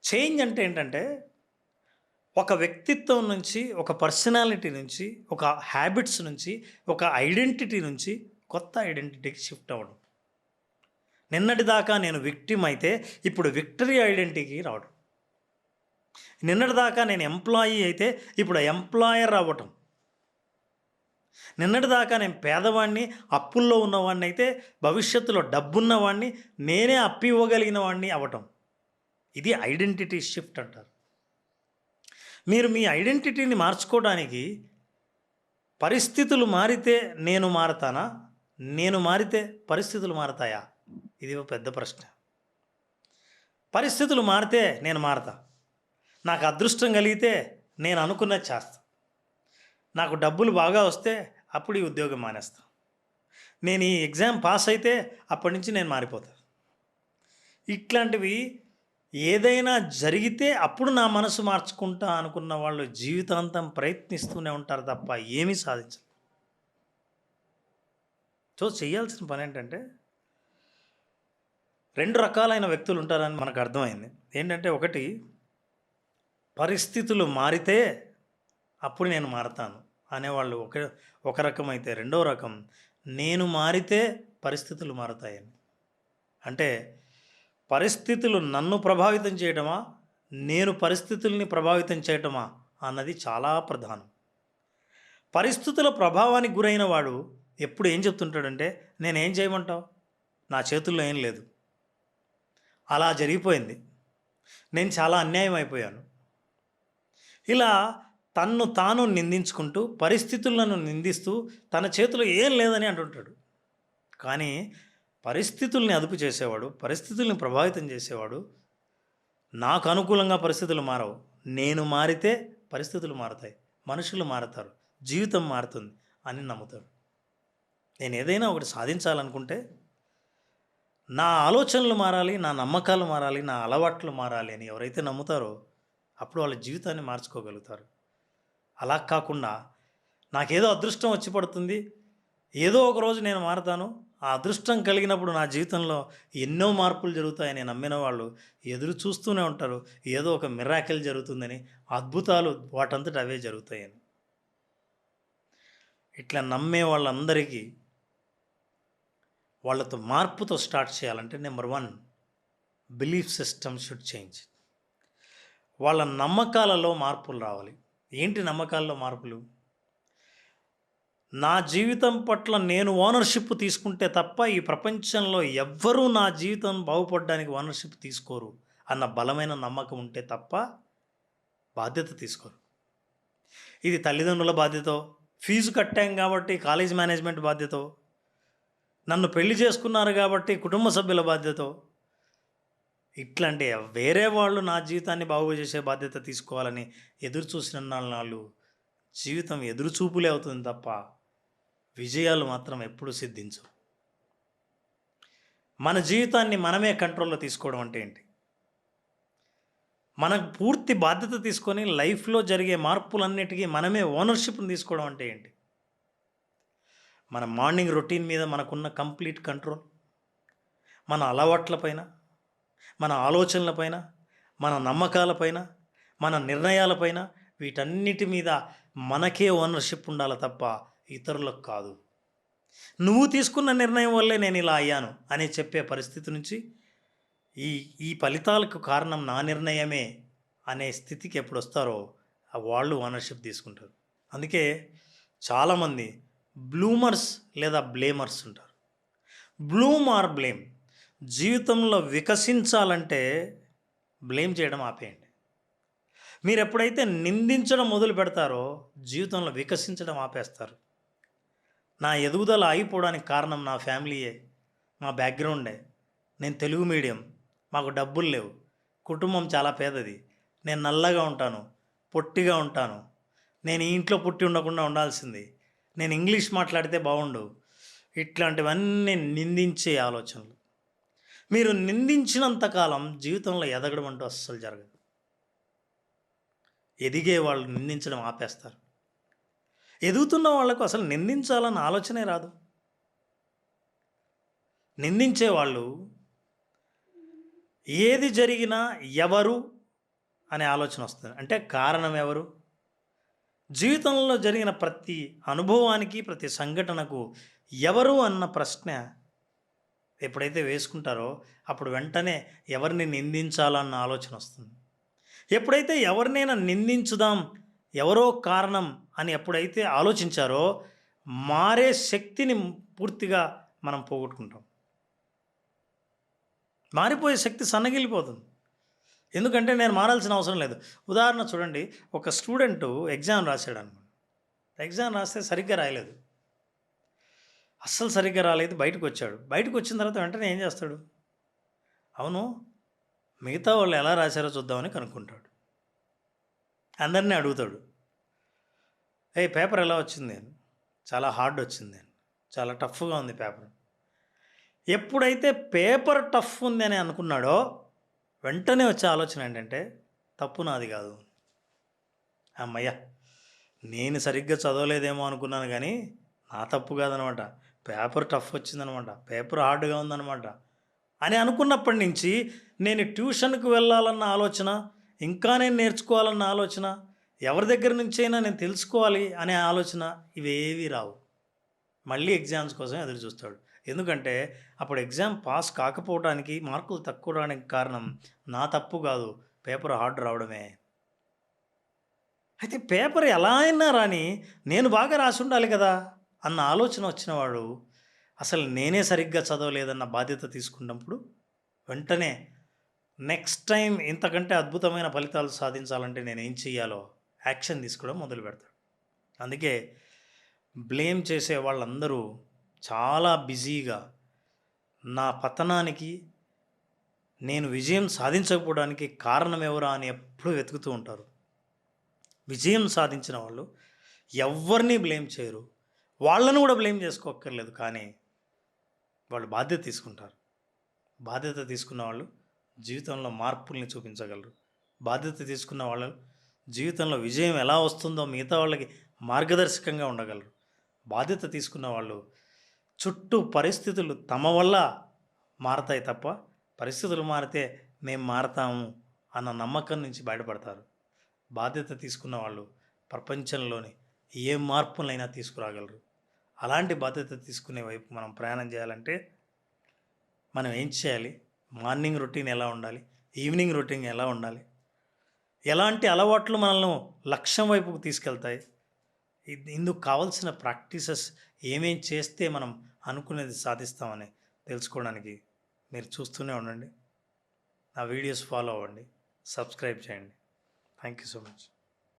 Change అంటే ఏంటంటే, ఒక వ్యక్తిత్వం నుంచి, ఒక పర్సనాలిటీ నుంచి, ఒక హ్యాబిట్స్ నుంచి, ఒక ఐడెంటిటీ నుంచి కొత్త ఐడెంటిటీకి షిఫ్ట్ అవ్వడం. నిన్నటిదాకా నేను విక్టిమ్ అయితే, ఇప్పుడు విక్టరీ ఐడెంటిటీకి రావడం. నిన్నటిదాకా నేను ఎంప్లాయీ అయితే, ఇప్పుడు ఎంప్లాయర్ అవ్వటం. నిన్నటిదాకా నేను పేదవాడిని, అప్పుల్లో ఉన్నవాడిని అయితే, భవిష్యత్తులో డబ్బున్నవాడిని, నేనే అప్పు ఇవ్వగలిగిన వాడిని అవ్వటం. ఇది ఐడెంటిటీ షిఫ్ట్ అంటారు. మీరు మీ ఐడెంటిటీని మార్చుకోవడానికి పరిస్థితులు మారితే నేను మారతానా? నేను మారితే పరిస్థితులు మారతాయా? ఇది ఒక పెద్ద ప్రశ్న. పరిస్థితులు మారితే నేను మారతా. నాకు అదృష్టం కలిగితే నేను అనుకున్నది చేస్తా. నాకు డబ్బులు బాగా వస్తే అప్పుడు ఈ ఉద్యోగం మానేస్తా. నేను ఈ ఎగ్జామ్ పాస్ అయితే అప్పటి నుంచి నేను మారిపోతా. ఇట్లాంటివి ఏదైనా జరిగితే అప్పుడు నా మనసు మార్చుకుంటా అనుకున్న వాళ్ళు జీవితాంతం ప్రయత్నిస్తూనే ఉంటారు తప్ప ఏమీ సాధించరు. సో చేయాల్సిన పని ఏంటంటే, 2 రకాలైన వ్యక్తులు ఉంటారని మనకు అర్థమైంది. ఏంటంటే, ఒకటి పరిస్థితులు మారితే అప్పుడు నేను మారతాను అనేవాళ్ళు ఒక రకం అయితే, రెండో రకం నేను మారితే పరిస్థితులు మారతాయని. అంటే పరిస్థితులు నన్ను ప్రభావితం చేయడమా, నేను పరిస్థితుల్ని ప్రభావితం చేయటమా అన్నది చాలా ప్రధానం. పరిస్థితుల ప్రభావానికి గురైన వాడు ఎప్పుడు ఏం చెప్తుంటాడంటే, నేనేం చేయమంటావు, నా చేతుల్లో ఏం లేదు, అలా జరిగిపోయింది, నేను చాలా అన్యాయం అయిపోయాను, ఇలా తన్ను తాను నిందించుకుంటూ పరిస్థితులను నిందిస్తూ తన చేతిలో ఏం లేదని అంటుంటాడు. కానీ పరిస్థితుల్ని అదుపు చేసేవాడు, పరిస్థితుల్ని ప్రభావితం చేసేవాడు, నాకు అనుకూలంగా పరిస్థితులు మారవు, నేను మారితే పరిస్థితులు మారతాయి, మనుషులు మారతారు, జీవితం మారుతుంది అని నమ్ముతాడు. నేను ఏదైనా ఒకటి సాధించాలనుకుంటే నా ఆలోచనలు మారాలి, నా నమ్మకాలు మారాలి, నా అలవాట్లు మారాలి అని ఎవరైతే నమ్ముతారో అప్పుడు వాళ్ళ జీవితాన్ని మార్చుకోగలుగుతారు. అలా కాకుండా నాకేదో అదృష్టం వచ్చి పడుతుంది, ఏదో ఒక రోజు నేను మారతాను, ఆ అదృష్టం కలిగినప్పుడు నా జీవితంలో ఎన్నో మార్పులు జరుగుతాయని నమ్మిన వాళ్ళు ఎదురు చూస్తూనే ఉంటారు, ఏదో ఒక మిరాకిల్ జరుగుతుందని, అద్భుతాలు వాటంతట అవే జరుగుతాయని. ఇట్లా నమ్మే వాళ్ళందరికీ వాళ్ళతో మార్పుతో స్టార్ట్ చేయాలంటే number 1 belief system should change. వాళ్ళ నమ్మకాలలో మార్పులు రావాలి. ఏంటి నమ్మకాల్లో మార్పులు? నా జీవితం పట్ల నేను ఓనర్షిప్ తీసుకుంటే తప్ప ఈ ప్రపంచంలో ఎవ్వరూ నా జీవితం బాగుపడడానికి ఓనర్షిప్ తీసుకోరు అన్న బలమైన నమ్మకం ఉంటే తప్ప బాధ్యత తీసుకోరు. ఇది తల్లిదండ్రుల బాధ్యతో, ఫీజు కట్టాం కాబట్టి కాలేజ్ మేనేజ్మెంట్ బాధ్యతో, నన్ను పెళ్లి చేసుకున్నారు కాబట్టి కుటుంబ సభ్యుల బాధ్యతో, ఇట్లాంటి వేరే వాళ్ళు నా జీవితాన్ని బాగు చేసే బాధ్యత తీసుకోవాలని ఎదురు చూసిన నాళ్ళు జీవితం ఎదురుచూపులే అవుతుంది తప్ప విజయాలు మాత్రం ఎప్పుడు సిద్ధించవు. మన జీవితాన్ని మనమే కంట్రోల్లో తీసుకోవడం అంటే ఏంటి? మనకు పూర్తి బాధ్యత తీసుకొని లైఫ్లో జరిగే మార్పులన్నిటికీ మనమే ఓనర్షిప్ని తీసుకోవడం అంటే ఏంటి? మన మార్నింగ్ రొటీన్ మీద మనకున్న కంప్లీట్ కంట్రోల్, మన అలవాట్లపైన, మన ఆలోచనలపైన, మన నమ్మకాలపైన, మన నిర్ణయాలపైన, వీటన్నిటి మీద మనకే ఓనర్షిప్ ఉండాలి తప్ప ఇతరులకు కాదు. నువ్వు తీసుకున్న నిర్ణయం వల్లే నేను ఇలా అయ్యాను అని చెప్పే పరిస్థితి నుంచి ఈ ఈ ఫలితాలకు కారణం నా నిర్ణయమే అనే స్థితికి ఎప్పుడు వస్తారో వాళ్ళు ఓనర్షిప్ తీసుకుంటారు. అందుకే చాలామంది బ్లూమర్స్ లేదా బ్లేమర్స్ ఉంటారు. Bloom or blame. జీవితంలో వికసించాలంటే బ్లేమ్ చేయడం ఆపేయండి. మీరు ఎప్పుడైతే నిందించడం మొదలు పెడతారో జీవితంలో వికసించడం ఆపేస్తారు. నా ఎదుగుదల ఆగిపోవడానికి కారణం నా ఫ్యామిలీయే, మా బ్యాక్గ్రౌండే, నేను తెలుగు మీడియం, మాకు డబ్బులు లేవు, కుటుంబం చాలా పేదది, నేను నల్లగా ఉంటాను, పొట్టిగా ఉంటాను, నేను ఈ ఇంట్లో పుట్టి ఉండకుండా ఉండాల్సింది, నేను ఇంగ్లీష్ మాట్లాడితే బాగుండు, ఇట్లాంటివన్నీ నిందించే ఆలోచనలు. మీరు నిందించినంతకాలం జీవితంలో ఎదగడం అంటూ అస్సలు జరగదు. ఎదిగే వాళ్ళు నిందించడం ఆపేస్తారు. ఎదుగుతున్న వాళ్లకు అసలు నిందించాలన్న ఆలోచనే రాదు. నిందించే వాళ్ళు ఏది జరిగినా ఎవరు అనే ఆలోచన వస్తుంది. అంటే కారణం ఎవరు? జీవితంలో జరిగిన ప్రతి అనుభవానికి, ప్రతి సంఘటనకు ఎవరు అన్న ప్రశ్న ఎప్పుడైతే వేసుకుంటారో అప్పుడు వెంటనే ఎవరిని నిందించాలన్న ఆలోచన వస్తుంది. ఎప్పుడైతే ఎవరినైనా నిందించుదాం, ఎవరో కారణం అని ఎప్పుడైతే ఆలోచించారో మారే శక్తిని పూర్తిగా మనం పోగొట్టుకుంటాం. మారిపోయే శక్తి సన్నగిల్లిపోతుంది. ఎందుకంటే నేను మారాల్సిన అవసరం లేదు. ఉదాహరణ చూడండి, ఒక స్టూడెంటు ఎగ్జామ్ రాసాడనుకోండి. ఎగ్జామ్ రాస్తే సరిగ్గా రాయలేదు. అస్సలు సరిగ్గా రాలేదు. బయటకొచ్చాడు. బయటకొచ్చిన తర్వాత వెంటనే ఏం చేస్తాడు? అవును, మిగతా వాళ్ళు ఎలా రాశారో చూద్దామని కనుక్కుంటాడు. అందరినీ అడుగుతాడు. ఏయ్, పేపర్ ఎలా వచ్చింది అని. చాలా హార్డ్ వచ్చింది అని. చాలా టఫ్గా ఉంది పేపర్. ఎప్పుడైతే పేపర్ టఫ్ ఉంది అని అనుకున్నాడో వెంటనే వచ్చే ఆలోచన ఏంటంటే తప్పు నాది కాదు. అమ్మయ్య, నేను సరిగ్గా చదవలేదేమో అనుకున్నాను కానీ నా తప్పు కాదనమాట. పేపర్ టఫ్ వచ్చిందనమాట, పేపర్ హార్డ్గా ఉందనమాట అని అనుకున్నప్పటి నుంచి నేను ట్యూషన్కి వెళ్ళాలన్న ఆలోచన, ఇంకా నేను నేర్చుకోవాలన్న ఆలోచన, ఎవరి దగ్గర నుంచైనా నేను తెలుసుకోవాలి అనే ఆలోచన ఇవేవి రావు. మళ్ళీ ఎగ్జామ్స్ కోసం ఎదురు చూస్తాడు. ఎందుకంటే అప్పుడు ఎగ్జామ్ పాస్ కాకపోవడానికి, మార్కులు తక్కువ రావడానికి కారణం నా తప్పు కాదు, పేపర్ హార్డ్ రావడమే. అయితే పేపర్ ఎలా అయినా రాని నేను బాగా రాసి ఉండాలి కదా అన్న ఆలోచన వచ్చినవాడు అసలు నేనే సరిగ్గా చదవలేదన్న బాధ్యత తీసుకున్నప్పుడు వెంటనే నెక్స్ట్ టైం ఇంతకంటే అద్భుతమైన ఫలితాలు సాధించాలంటే నేనేం చెయ్యాలో యాక్షన్ తీసుకోవడం మొదలు పెడతాడు. అందుకే బ్లేమ్ చేసే వాళ్ళందరూ చాలా బిజీగా నా పతనానికి, నేను విజయం సాధించకపోవడానికి కారణం ఎవరా అని ఎప్పుడూ వెతుకుతూ ఉంటారు. విజయం సాధించిన వాళ్ళు ఎవరిని బ్లేమ్ చేయరు. వాళ్ళను కూడా బ్లేమ్ చేసుకోక్కర్లేదు. కానీ వాళ్ళు బాధ్యత తీసుకుంటారు. బాధ్యత తీసుకున్న వాళ్ళు జీవితంలో మార్పుల్ని చూపించగలరు. బాధ్యత తీసుకున్న వాళ్ళు జీవితంలో విజయం ఎలా వస్తుందో మిగతా వాళ్ళకి మార్గదర్శకంగా ఉండగలరు. బాధ్యత తీసుకున్న వాళ్ళు చుట్టూ పరిస్థితులు తమ వల్ల మారతాయి తప్ప పరిస్థితులు మారితే మేము మారతాము అన్న నమ్మకం నుంచి బయటపడతారు. బాధ్యత తీసుకున్న వాళ్ళు ప్రపంచంలోని ఏ మార్పులైనా తీసుకురాగలరు. అలాంటి బాధ్యత తీసుకునే వైపు మనం ప్రయాణం చేయాలంటే మనం ఏం చేయాలి? మార్నింగ్ రొటీన్ ఎలా ఉండాలి? ఈవినింగ్ రొటీన్ ఎలా ఉండాలి? ఎలాంటి అలవాట్లు మనల్ని లక్ష్యం వైపుకు తీసుకెళ్తాయి? ఇందుకు కావాల్సిన ప్రాక్టీసెస్ ఏమేం చేస్తే మనం అనుకునేది సాధిస్తామని తెలుసుకోవడానికి మీరు చూస్తూనే ఉండండి. నా వీడియోస్ ఫాలో అవ్వండి, సబ్స్క్రైబ్ చేయండి. Thank you so much.